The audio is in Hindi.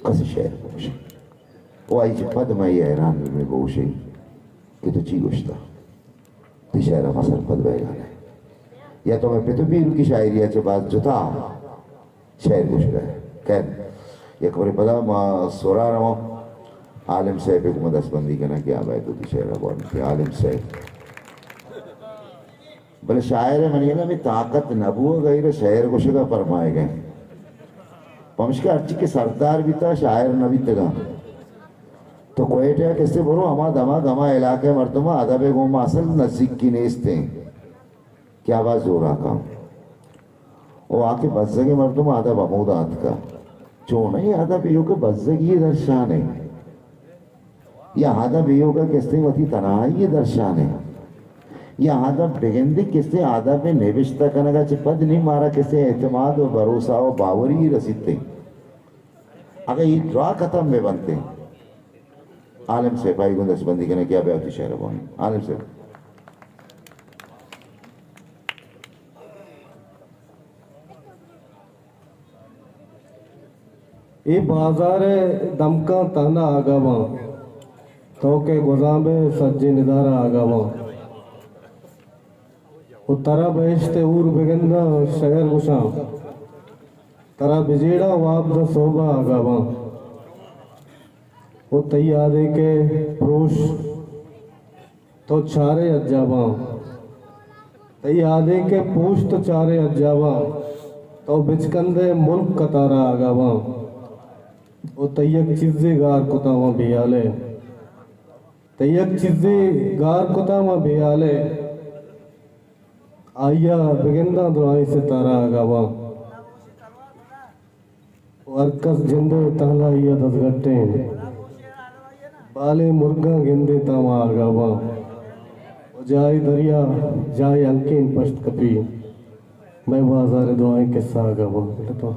कस शहर गोशे वो आई पद माई हैरान में गोशे कि तो ची गोश्ता ती शहर मसर पद बैगाने या तो मैं पितु पीर की शायरी है बात जुता शहर गोश गए खैर एक बार पता माँ सोरा रहो आलिम साहब एक मदसबंदी करना क्या बात होती शहर बहुत आलिम साहब भले शायर मनिए ना भी ताकत नबू गई रे शहर गोश का फरमाए गए पमश के अर्ची के सरदार भी था शायर नबी तगा तो कोयटा कैसे बोलो हमा दमा गमा इलाके मर्तमा अदब गोमा असल नजदीक की नेस्ते क्या बात जोरा का वो आके बज्जगे मर्तमा अदब अमूदात का जो नहीं अदब यो के बज्जगी दर्शान है या अदब यो का कैसे वती तनाई दर्शान है या अदब बेगंदी कैसे अदब में नेविश्ता करने का चिपद नहीं मारा कैसे एतमाद और भरोसा और बावरी रसीदते अगर ये ड्रा खत्म में बनते आलम से भाई गुंदस बंदी करने क्या बेहती शहर बोनी आलम से ये बाजार दमका ताना आगावा तो के गुजामे सज्जे निदारा आगावा वो तरा बहिश्ते ऊर बिगंदा शहर गुशा तरा बिजेड़ा वाब द सोबा आगावा वो तैयारे के पुरुष तो चारे अज्जावा तैयारे के पूछ तो चारे अज्जावा तो बिचकंदे मुल्क कतारा आगावा वो तयक चीज़े गार कुतावा बियाले तयक चीज़े गार कुतावा बियाले आया बिगंदा दुआई से तारा आगावा वर्कस जिंदे ताला या दसगट्टे बाले मुर्गा गिंदे तावा आगावा जाए दरिया जाए अंकिन पश्त कपी मैं बाजार दुआई के सागावा तो